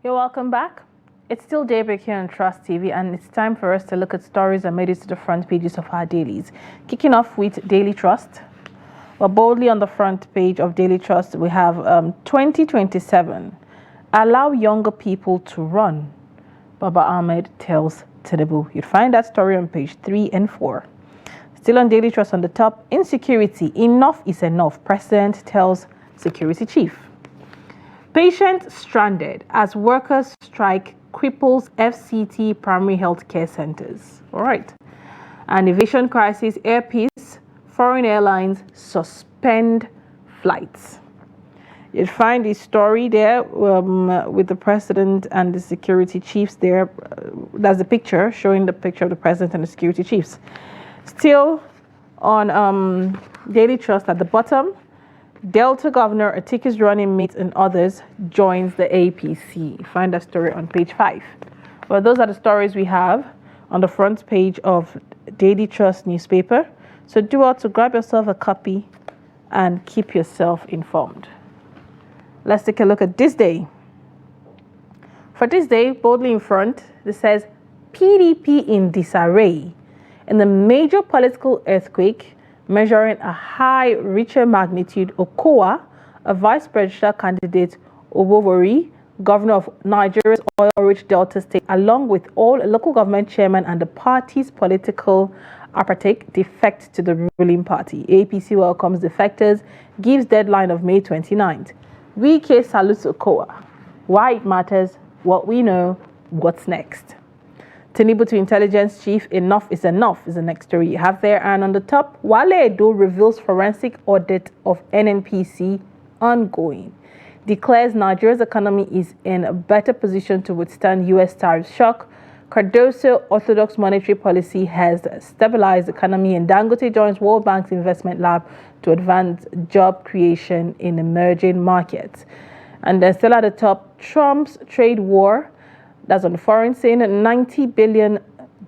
You're welcome back. It's still daybreak here on Trust TV, and it's time for us to look at stories that made it to the front pages of our dailies. Kicking off with Daily Trust. Well, boldly on the front page of Daily Trust, we have 2027. Allow younger people to run. Baba Ahmed tells Tinubu. You'd find that story on page 3 and 4. Still on Daily Trust on the top, insecurity. Enough is enough. President tells security chief. Patient stranded as workers strike cripples FCT primary health care centers. All right. And aviation crisis, air peace, foreign airlines suspend flights. You'll find the story there with the president and the security chiefs there. That's the picture, showing the picture of the president and the security chiefs. Still on Daily Trust at the bottom, Delta Governor Atike's running mate and others joins the APC. Find that story on page 5. Well, those are the stories we have on the front page of Daily Trust newspaper. So do well to grab yourself a copy and keep yourself informed. Let's take a look at this day. For this day, boldly in front, it says PDP in disarray. In the major political earthquake, measuring a high Richter magnitude, Okowa, a vice presidential candidate, Obowori, governor of Nigeria's oil-rich Delta State, along with all local government chairmen and the party's political apparatus, defect to the ruling party. APC welcomes defectors, gives deadline of May 29th. Wike salutes Okowa. Why it matters, what we know, what's next. Tinubu to intelligence chief, enough is enough is the next story you have there. And on the top, Wale Edo reveals forensic audit of NNPC ongoing. Declares Nigeria's economy is in a better position to withstand U.S. tariff shock. Cardoso orthodox monetary policy has stabilized the economy, and Dangote joins World Bank's investment lab to advance job creation in emerging markets. And then still at the top, Trump's trade war. That's on the foreign scene. $90 billion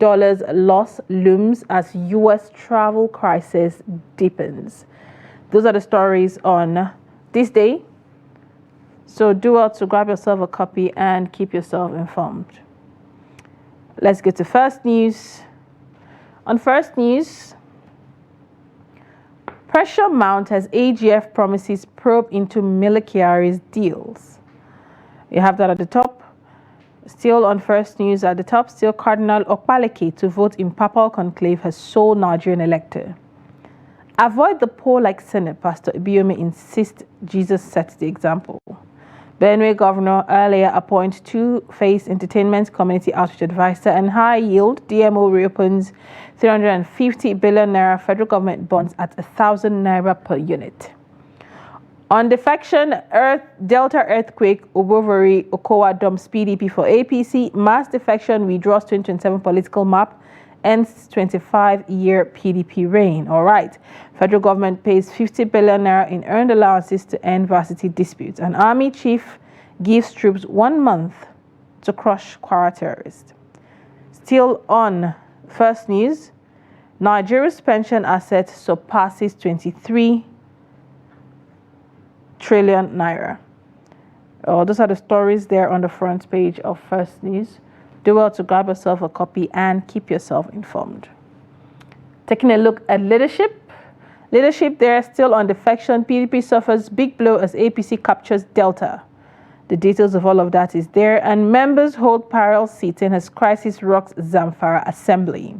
loss looms as U.S. travel crisis deepens. Those are the stories on this day. So do well to grab yourself a copy and keep yourself informed. Let's get to First News. On First News, pressure mounts as AGF promises probe into Miller Kyari's deals. You have that at the top. Still on First News at the top, still Cardinal Okpaleke to vote in Papal Conclave has sole Nigerian elector. Avoid the poor like Senate, Pastor Ibiome insists Jesus sets the example. Benue Governor earlier appoints two-face entertainment community outreach advisor, and high yield DMO reopens 350 billion naira federal government bonds at 1,000 naira per unit. On defection, Delta earthquake, Obowori, Okowa dumps PDP for APC. Mass defection withdraws 2027 political map. Ends 25-year PDP reign. All right. Federal government pays 50 billion naira in earned allowances to end varsity disputes. An army chief gives troops 1 month to crush Kwara terrorists. Still on First News, Nigeria's pension asset surpasses 23 trillion naira. Those are the stories there on the front page of First News. Do well to grab yourself a copy and keep yourself informed. Taking a look at leadership. Leadership there still on defection. PDP suffers big blow as APC captures Delta. The details of all of that is there. And members hold parallel seating as crisis rocks Zamfara Assembly.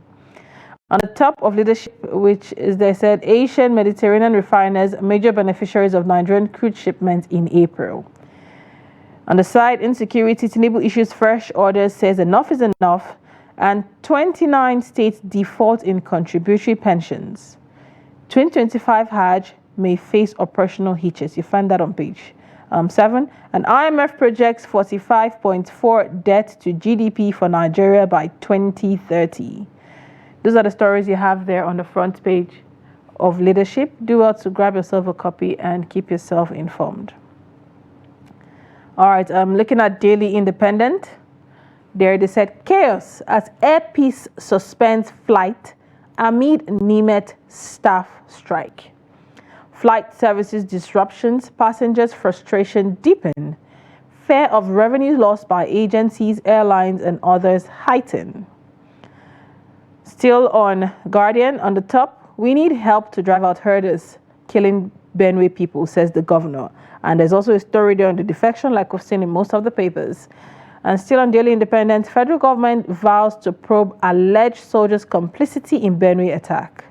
On the top of leadership, which is, they said, Asian Mediterranean refiners, major beneficiaries of Nigerian crude shipments in April. On the side, insecurity, Tinubu issues fresh orders, says enough is enough, and 29 states default in contributory pensions. 2025 Hajj may face operational hitches. You find that on page 7. And IMF projects 45.4 debt to GDP for Nigeria by 2030. Those are the stories you have there on the front page of leadership. Do well to grab yourself a copy and keep yourself informed. All right, I'm looking at Daily Independent. There they said chaos as Air Peace suspends flight amid NIMET staff strike. Flight services disruptions, passengers' frustration deepen. fear of revenue lost by agencies, airlines, and others heighten. Still on Guardian, on the top, we need help to drive out herders killing Benue people, says the governor. And there's also a story there on the defection, like we've seen in most of the papers. And still on Daily Independent, federal government vows to probe alleged soldiers' complicity in Benue attack.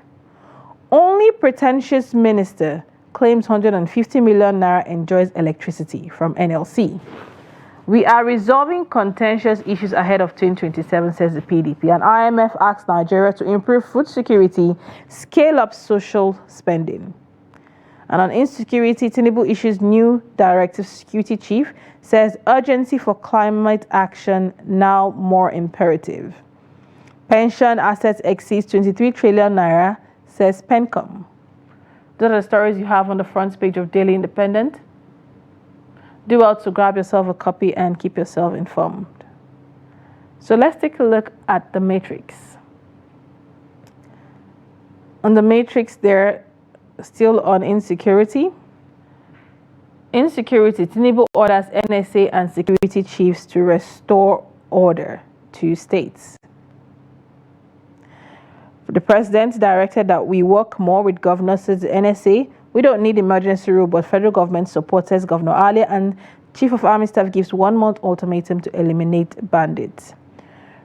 Only pretentious minister claims 150 million naira enjoys electricity from NLC. We are resolving contentious issues ahead of 2027, says the PDP. And IMF asks Nigeria to improve food security, scale up social spending. And on insecurity, Tinubu issues new directive. Security chief says urgency for climate action now more imperative. Pension assets exceeds 23 trillion naira, says Pencom. Those are the stories you have on the front page of Daily Independent. Do well to grab yourself a copy and keep yourself informed. So let's take a look at the matrix. On the matrix there, still on insecurity. Insecurity, Tinubu orders NSA and security chiefs to restore order to states. The president directed that we work more with governors, says the NSA. We don't need emergency rule, but federal government supports, says Governor Ali, and Chief of Army Staff gives 1 month ultimatum to eliminate bandits.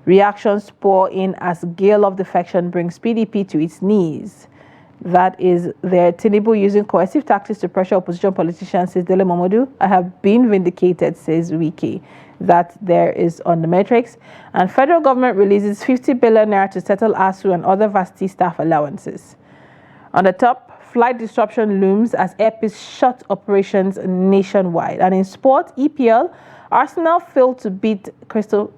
Reactions pour in as gale of defection brings PDP to its knees. That is there. Tinubu using coercive tactics to pressure opposition politicians, says Dele Momodu. I have been vindicated, says Wiki. That there is on the matrix. And federal government releases 50 billion naira to settle ASU and other VASTI staff allowances. On the top, flight disruption looms as Air Peace shut operations nationwide. And in sport, EPL, Arsenal failed to beat Crystal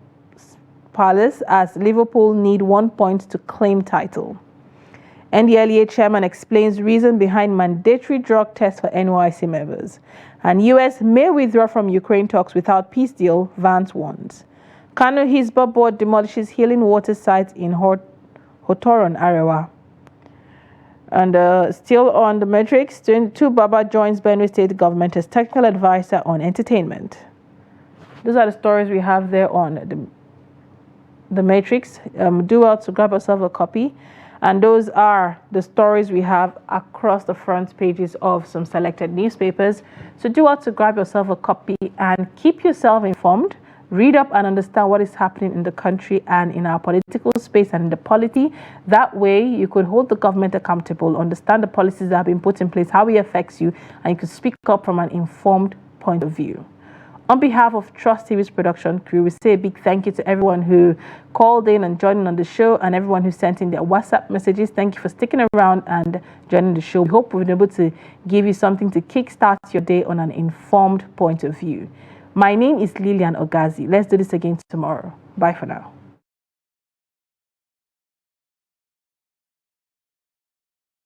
Palace as Liverpool need 1 point to claim title. NDLEA chairman explains reason behind mandatory drug tests for NYC members. And US may withdraw from Ukraine talks without peace deal, Vance warns. Kano Hisba board demolishes healing water sites in Hotoron, Arewa. And still on the matrix, Tinubu Baba joins Benue State government as technical advisor on entertainment. Those are the stories we have there on the matrix. Do well to grab yourself a copy. And those are the stories we have across the front pages of some selected newspapers. So do well to grab yourself a copy and keep yourself informed. Read up and understand what is happening in the country and in our political space and in the polity. That way, you could hold the government accountable, understand the policies that have been put in place, how it affects you, and you could speak up from an informed point of view. On behalf of Trust TV's production crew, we say a big thank you to everyone who called in and joined on the show and everyone who sent in their WhatsApp messages. Thank you for sticking around and joining the show. We hope we've been able to give you something to kickstart your day on an informed point of view. My name is Lillian Ogazi. Let's do this again tomorrow. Bye for now.